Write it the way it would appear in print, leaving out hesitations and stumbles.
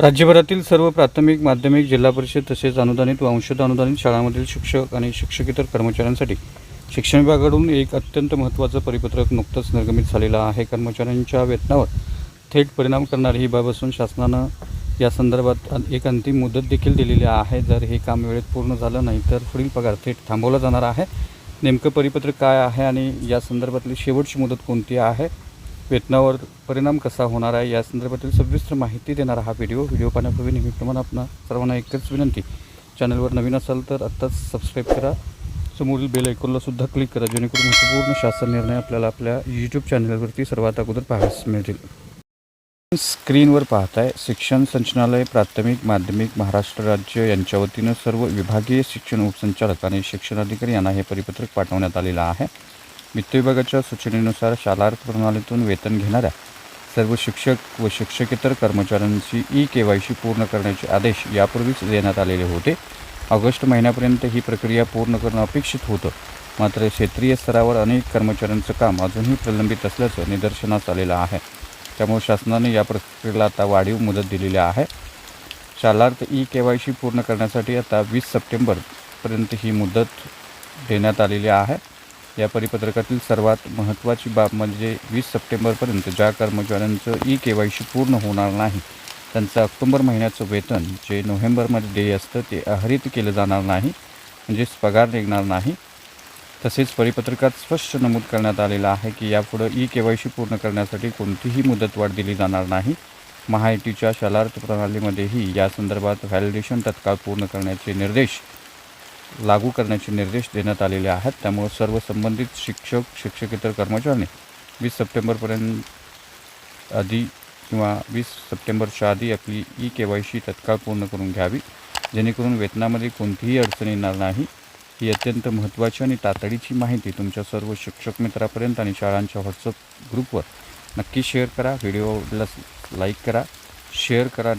राज्यभरातील सर्व प्राथमिक, माध्यमिक, जिल्हा परिषद तसेच अनुदानित व अंशतः अनुदानित शाळांमधील शिक्षक आणि शिक्षकेतर कर्मचाऱ्यांसाठी शिक्षण विभागाकडून एक अत्यंत महत्त्वाचं परिपत्रक नुकतंच निर्गमित झालेलं आहे. कर्मचाऱ्यांच्या वेतनावर थेट परिणाम करणारी ही बाब असून शासनानं या संदर्भात एक अंतिम मुदत देखील दिलेली आहे. जर हे काम वेळेत पूर्ण झालं नाही तर पुढील पगार थेट थांबवला जाणार आहे. नेमकं परिपत्रक काय आहे आणि या संदर्भातली शेवटची मुदत कोणती आहे, वेतनावर परिणाम कसा होणार आहे, या संदर्भातील सविस्तर माहिती देणारा हा व्हिडिओ पाहण्यापूर्वी नेहमीप्रमाणे आपणा सर्वांना एकच विनंती, चॅनलवर नवीन असाल तर आत्ताच सबस्क्राईब करा, समोरील बेल आयकॉनला सुद्धा क्लिक करा, जेणेकरून महत्त्वपूर्ण शासन निर्णय आपल्याला आपल्या यूट्यूब चॅनलवरती सर्वात अगोदर पाहायला मिळतील. स्क्रीनवर पाहताय शिक्षण संचालनालय प्राथमिक माध्यमिक महाराष्ट्र राज्य यांच्या वतीनं सर्व विभागीय शिक्षण उपसंचालक आणि शिक्षणाधिकारी यांना हे परिपत्रक पाठवण्यात आलेलं आहे. वित्त विभागाच्या सूचनेनुसार शालार्थ प्रणालीतून वेतन घेणाऱ्या सर्व शिक्षक व शिक्षकेतर कर्मचाऱ्यांची KYC पूर्ण करण्याचे आदेश यापूर्वीच देण्यात आलेले होते. ऑगस्ट महिन्यापर्यंत ही प्रक्रिया पूर्ण करणं अपेक्षित होतं. मात्र क्षेत्रीय स्तरावर अनेक कर्मचाऱ्यांचं काम अजूनही प्रलंबित असल्याचं निदर्शनास आलेलं आहे. त्यामुळे शासनाने या प्रक्रियेला आता वाढीव मुदत दिलेली आहे. शालार्थ KYC पूर्ण करण्यासाठी आता 20 सप्टेंबरपर्यंत ही मुदत देण्यात आलेली आहे. या परिपत्रकातील सर्वात महत्त्वाची बाब म्हणजे 20 सप्टेंबरपर्यंत ज्या कर्मचाऱ्यांचं KYC पूर्ण होणार नाही त्यांचं ऑक्टोबर महिन्याचं वेतन जे नोव्हेंबरमध्ये देय असतं ते आहरित केलं जाणार नाही, म्हणजेच पगार निघणार नाही. तसेच परिपत्रकात स्पष्ट नमूद करण्यात आलेलं आहे की यापुढं KYC पूर्ण करण्यासाठी कोणतीही मुदतवाढ दिली जाणार नाही. महायुतीच्या शालार्थ प्रणालीमध्येही या संदर्भात व्हॅलिडेशन तत्काळ पूर्ण करण्याचे निर्देश लागू करण्याचे निर्देश देण्यात आलेले आहेत. त्यामुळे सर्व संबंधित शिक्षक शिक्षकेतर कर्मचाऱ्यांनी 20 सप्टेंबरपर्यंत आधी किंवा 20 सप्टेंबरच्या आधी आपली KYC तत्काळ पूर्ण करून घ्यावी, जेणेकरून वेतनामध्ये कोणतीही अडचण येणार नाही. ही अत्यंत महत्त्वाची आणि तातडीची माहिती तुमच्या सर्व शिक्षक मित्रापर्यंत आणि शाळांच्या व्हॉट्सअप ग्रुपवर नक्की शेअर करा. व्हिडिओला लाईक करा, शेअर करा.